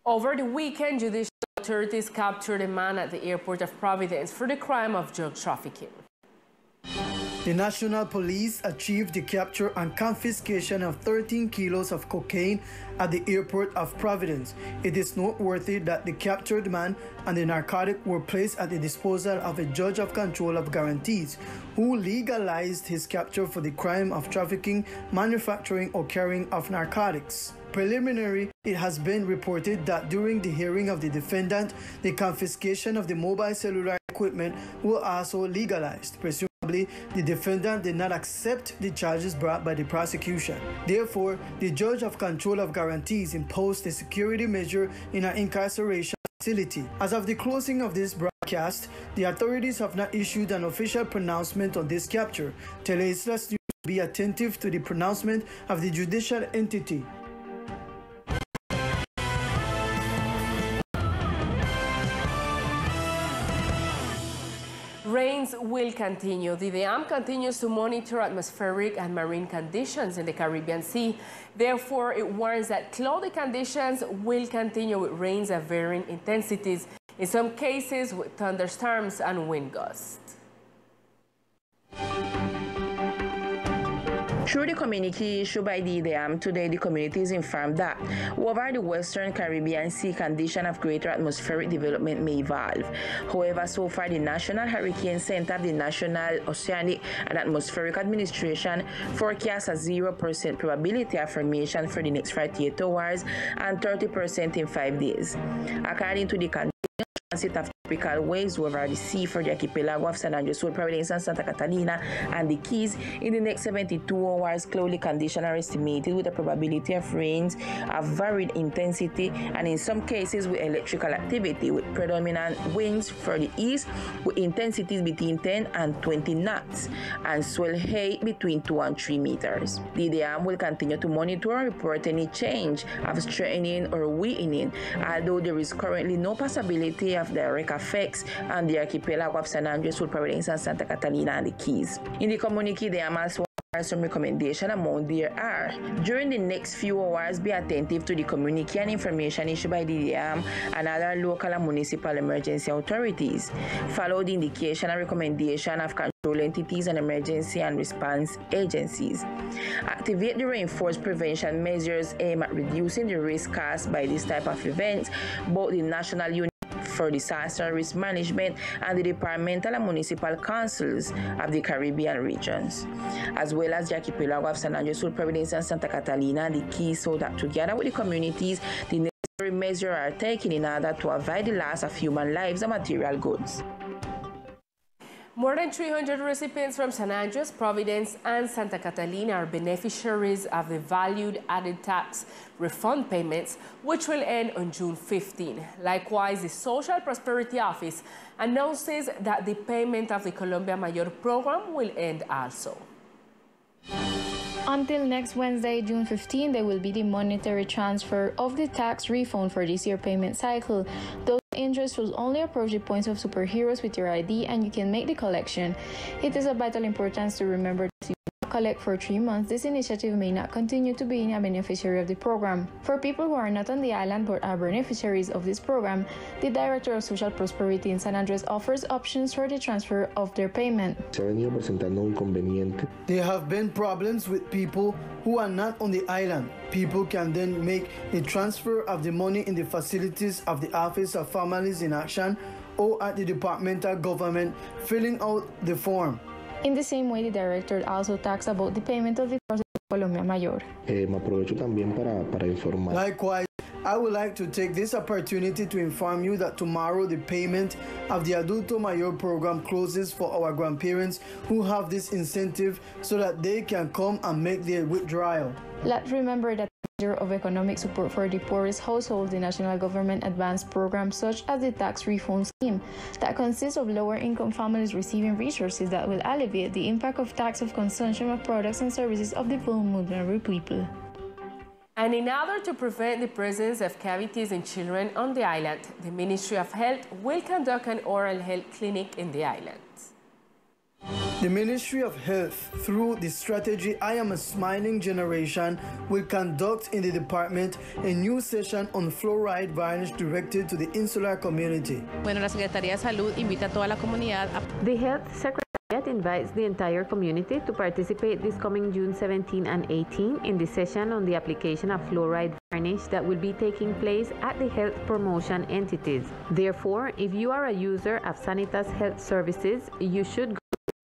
Over the weekend, judicial authorities captured a man at the airport of Providence for the crime of drug trafficking. The National Police achieved the capture and confiscation of 13 kilos of cocaine at the airport of Providence. It is noteworthy that the captured man and the narcotic were placed at the disposal of a judge of control of guarantees, who legalized his capture for the crime of trafficking, manufacturing, or carrying of narcotics. Preliminary, it has been reported that during the hearing of the defendant, the confiscation of the mobile cellular equipment was also legalized. Presumably, the defendant did not accept the charges brought by the prosecution. Therefore, the judge of control of guarantees imposed a security measure in an incarceration facility. As of the closing of this broadcast, the authorities have not issued an official pronouncement on this capture. Teleislas news will be attentive to the pronouncement of the judicial entity. Rains will continue. The dam continues to monitor atmospheric and marine conditions in the Caribbean Sea. Therefore, it warns that cloudy conditions will continue with rains of varying intensities, in some cases with thunderstorms and wind gusts. Through the communique issued by the dam today, the community is informed that over the Western Caribbean Sea, conditions of greater atmospheric development may evolve. However, so far, the National Hurricane Center of the National Oceanic and Atmospheric Administration forecasts a 0% probability of formation for the next 48 hours and 30% in 5 days. According to the transit of tropical waves over the sea for the archipelago of San Andres, Providence, and Santa Catalina and the Keys in the next 72 hours, cloudy conditions are estimated with a probability of rains of varied intensity and in some cases with electrical activity, with predominant winds for the east with intensities between 10 and 20 knots and swell height between 2 and 3 meters. The dam will continue to monitor and report any change of strengthening or weakening, although there is currently no possibility of direct effects on the archipelago of San Andres, Providence, and Santa Catalina and the Keys. In the communique, the dam also has some recommendations among there are. During the next few hours, be attentive to the communique and information issued by the dam and other local and municipal emergency authorities. Follow the indication and recommendation of control entities and emergency and response agencies. Activate the reinforced prevention measures aimed at reducing the risk caused by this type of events. Both the National Unit for Disaster Risk Management and the departmental and municipal councils of the Caribbean regions, as well as the archipelago of San Andres, Providence, and Santa Catalina and the Keys, so that together with the communities, the necessary measures are taken in order to avoid the loss of human lives and material goods. More than 300 recipients from San Andres, Providence, and Santa Catalina are beneficiaries of the valued added tax refund payments, which will end on June 15. Likewise, the Social Prosperity Office announces that the payment of the Colombia Mayor program will end also. Until next Wednesday, June 15, there will be the monetary transfer of the tax refund for this year payment cycle. Those interest will only approach the points of superheroes with your ID and you can make the collection. It is of vital importance to remember that if you collect for 3 months, this initiative may not continue to be a beneficiary of the program. For people who are not on the island but are beneficiaries of this program, the Director of Social Prosperity in San Andres offers options for the transfer of their payment. There have been problems with people who are not on the island. People can then make the transfer of the money in the facilities of the Office of Families in Action or at the departmental government, filling out the form. In the same way, the director also talks about the payment of the process of Colombia Mayor. Likewise, I would like to take this opportunity to inform you that tomorrow the payment of the Adulto Mayor program closes for our grandparents who have this incentive so that they can come and make their withdrawal. Let's remember that of economic support for the poorest households, the national government advanced programs such as the tax refund scheme that consists of lower income families receiving resources that will alleviate the impact of tax of consumption of products and services of the vulnerable people. And in order to prevent the presence of cavities in children on the island, the Ministry of Health will conduct an oral health clinic in the island. The Ministry of Health, through the strategy I Am a Smiling Generation, will conduct in the department a new session on fluoride varnish directed to the insular community. Bueno, la Secretaría de Salud invita a toda la comunidad a... The Health Secretariat invites the entire community to participate this coming June 17 and 18 in the session on the application of fluoride varnish that will be taking place at the health promotion entities. Therefore, if you are a user of Sanitas Health Services, you should go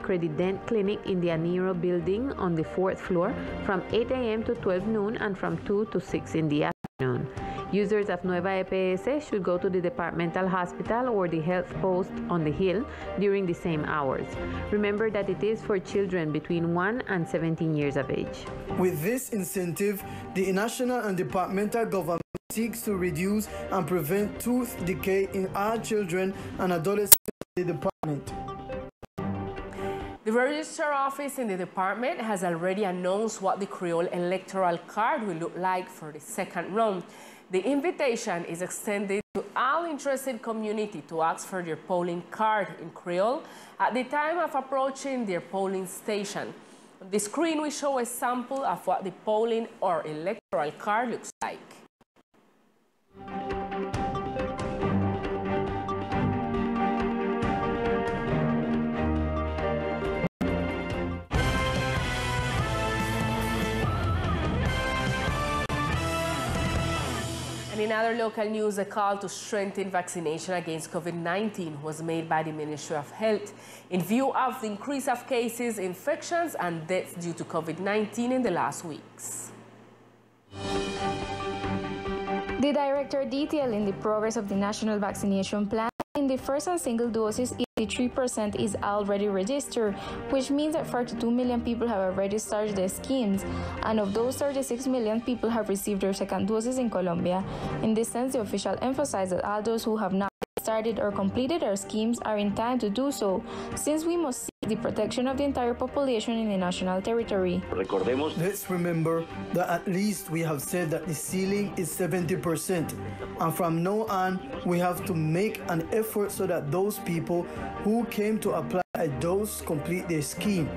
Credit Dent Clinic in the Aniro building on the 4th floor from 8 a.m. to 12 noon and from 2 to 6 in the afternoon. Users of Nueva EPS should go to the departmental hospital or the health post on the hill during the same hours. Remember that it is for children between 1 and 17 years of age. With this incentive, the national and departmental government seeks to reduce and prevent tooth decay in all children and adolescents in the department. The Register Office in the department has already announced what the Creole electoral card will look like for the second round. The invitation is extended to all interested community to ask for their polling card in Creole at the time of approaching their polling station. On the screen, we show a sample of what the polling or electoral card looks like. In other local news, a call to strengthen vaccination against COVID-19 was made by the Ministry of Health in view of the increase of cases, infections, and deaths due to COVID-19 in the last weeks. The director detailed in the progress of the national vaccination plan. In the first and single doses, 83% is already registered, which means that 42 million people have already started their schemes, and of those, 36 million people have received their second doses in Colombia. In this sense, the official emphasized that all those who have not started or completed our schemes are in time to do so, since we must seek the protection of the entire population in the national territory. Let's remember that at least we have said that the ceiling is 70%, and from now on we have to make an effort so that those people who came to apply a dose complete their scheme.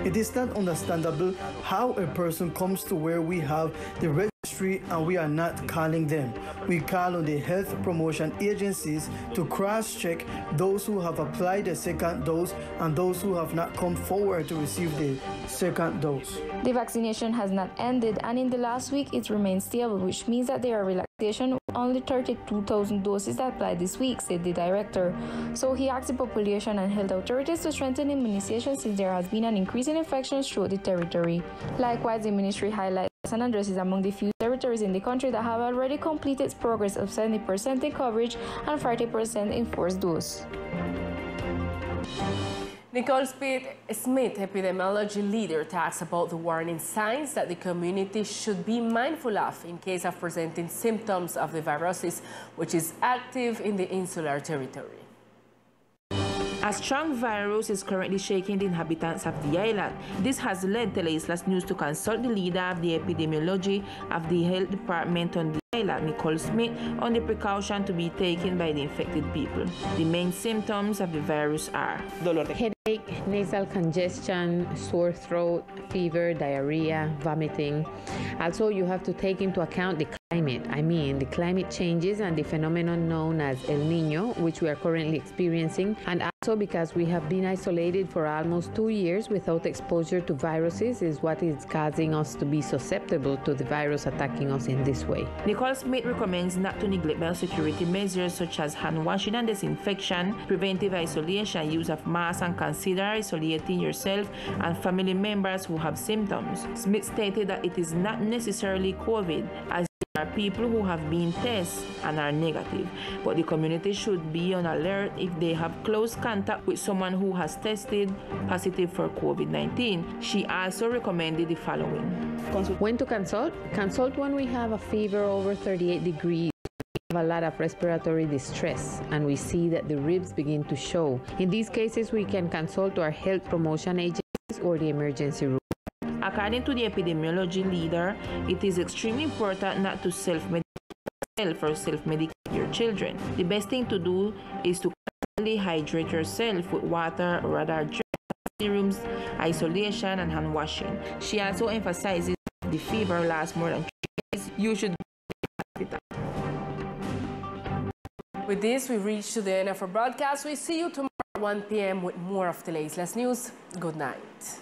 It is not understandable how a person comes to where we have the registry and we are not calling them. We call on the health promotion agencies to cross-check those who have applied a second dose and those who have not come forward to receive the second dose. The vaccination has not ended, and in the last week it remains stable, which means that there are relaxation with only 32,000 doses that applied this week, said the director. So he asked the population and health authorities to strengthen immunization since there has been an increase in infections throughout the territory. Likewise, the ministry highlights San Andres is among the few territories in the country that have already completed its progress of 70% in coverage and 40% in first dose. Nicole Smith, epidemiology leader, talks about the warning signs that the community should be mindful of in case of presenting symptoms of the viruses, which is active in the insular territory. A strong virus is currently shaking the inhabitants of the island. This has led Teleislas News to consult the leader of the epidemiology of the health department on the island, Nicole Smith, on the precaution to be taken by the infected people. The main symptoms of the virus are headache, nasal congestion, sore throat, fever, diarrhea, vomiting. Also, you have to take into account the climate. The climate changes and the phenomenon known as El Niño, which we are currently experiencing, and also because we have been isolated for almost 2 years without exposure to viruses is what is causing us to be susceptible to the virus attacking us in this way. Nicole Smith recommends not to neglect biosecurity measures such as hand washing and disinfection, preventive isolation, use of masks, and consider isolating yourself and family members who have symptoms. Smith stated that it is not necessarily COVID, as there are people who have been tested and are negative, but the community should be on alert if they have close contact with someone who has tested positive for COVID-19. She also recommended the following. When to consult? Consult when we have a fever over 38 degrees. A lot of respiratory distress and we see that the ribs begin to show. In these cases, we can consult our health promotion agencies or the emergency room. According to the epidemiology leader, it is extremely important not to self-medicate or self-medicate your children. The best thing to do is to constantly hydrate yourself with water, rather drink rooms, isolation, and hand washing. She also emphasizes if the fever lasts more than 3 days, you should go to the hospital. With this, we reach to the end of our broadcast. We see you tomorrow at 1 p.m. with more of Teleislas News. Good night.